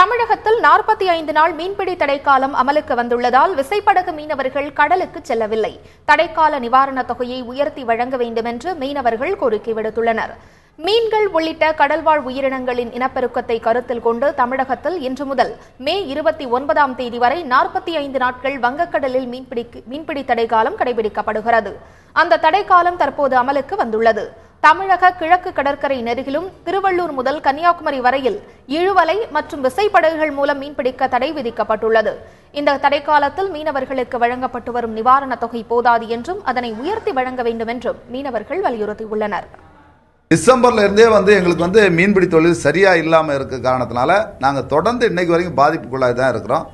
தமிழகத்தில் 45 நாள் மீன்பிடி தடைக்காலம் அமலுக்கு வந்துள்ளதால் விசைப்படகு மீனவர்கள் கடலுக்கு செல்லவில்லை. தடைக்கால நிவாரணத் தொகையை உயர்த்தி வழங்க வேண்டும் என்று மீனவர்கள் கோரிக்கை விடுத்துள்ளனர். மீன்கள் உள்ளிட்ட கடல்வாழ் உயிரினங்களின் இனப்பெருக்கத்தை கருத்தில் கொண்டு தமிழகத்தில் இன்று முதல் மே 29ஆம் தேதி வரை 45 நாட்கள் வங்கக்கடலில் மீன்பிடி தடைக்காலம் கடைபிடிக்கப்படுகிறது. அந்த தடைக்காலம் தற்போது அமலுக்கு வந்துள்ளது. தமிழக கிழக்கு கடற்கரை நெருகிலும் திருவள்ளூர் முதல் கன்னியாகுமரி வரையில் இழுவலை மற்றும் விசைப்படகுகள் மூலம் மீன்பிடிக்க தடை விதிக்கப்பட்டுள்ளது. இந்த தடைக்காலத்தில் மீனவர்களுக்கு வழங்கப்பட்டு வரும் நிவாரணத் தொகை போதாது என்றும் அதனை உயர்த்தி வழங்க வேண்டும் என்றும் மீனவர்கள் வலியுறுத்தியுள்ளனர். டிசம்பர்ல இருந்தே எங்களுக்கு மீன்பிடி தொழில் சரியா இல்லாம இருக்க காரணத்தினால நாங்க தொடர்ந்து இன்னைக்கு வரைக்கும் பாதிப்புக்குள்ளாக தான் இருக்கிறோம்.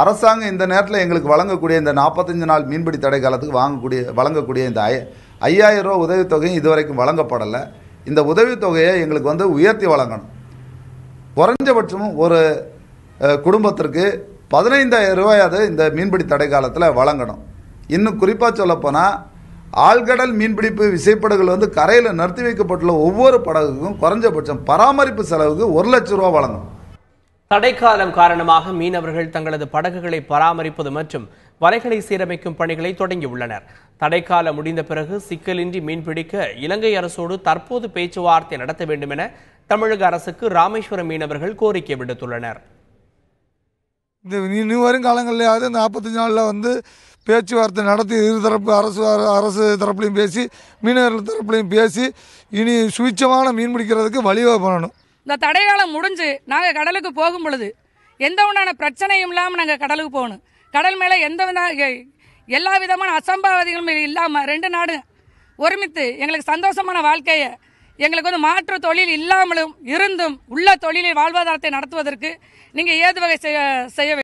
அரசாங்கம் இந்த நேரத்தில் எங்களுக்கு வழங்கக்கூடிய இந்த 45 நாள் மீன்பிடி தடை காலத்துக்கு வழங்கக்கூடிய இந்த 5000 ரூபா உதவித்தொகையும் இதுவரைக்கும் வழங்கப்படலை. இந்த உதவித்தொகையை எங்களுக்கு உயர்த்தி வழங்கணும். குறைஞ்சபட்சமும் ஒரு குடும்பத்திற்கு 15000 ரூபாயாவது இந்த மீன்பிடி தடை காலத்தில் வழங்கணும். இன்னும் குறிப்பாக சொல்லப்போனால் ஆழ்கடல் மீன்பிடிப்பு விசைப்படகுகள் கரையில் நிறுத்தி வைக்கப்பட்டுள்ள ஒவ்வொரு படகுக்கும் குறைஞ்சபட்சம் பராமரிப்பு செலவுக்கு 1 லட்சம் ரூபா வழங்கணும். தடைக்காலம் காரணமாக மீனவர்கள் தங்களது படகுகளை பராமரிப்பது மற்றும் வலைகளை சீரமைக்கும் பணிகளை தொடங்கியுள்ளனர். தடைக்காலம் முடிந்த பிறகு சிக்கலின்றி மீன்பிடிக்க இலங்கை அரசோடு தற்போது பேச்சுவார்த்தை நடத்த வேண்டும் என தமிழக அரசுக்கு ராமேஸ்வரம் மீனவர்கள் கோரிக்கை விடுத்துள்ளனர். இனி வரும் காலங்களிலாவது 45 நாளில் பேச்சுவார்த்தை நடத்தி இருதரப்பு அரசு தரப்புலையும் பேசி மீனவர்கள் தரப்புலையும் பேசி இனி சுவிட்சமான மீன் பிடிக்கிறதுக்கு வழிவகை பண்ணணும். இந்த தடைக்காலம் முடிஞ்சு நாங்கள் கடலுக்கு போகும் பொழுது எந்த உண்டான பிரச்சனையும் இல்லாமல் நாங்கள் கடலுக்கு போகணும். கடல் மேலே எல்லா விதமான அசம்பாவிதங்களும் இல்லாமல் 2 நாடு ஒருமித்து எங்களுக்கு சந்தோஷமான வாழ்க்கையை எங்களுக்கு மாற்று தொழில் இல்லாமலும் இருந்தும் உள்ள தொழிலில் வாழ்வாதாரத்தை நடத்துவதற்கு நீங்கள் ஏது வகை செய்ய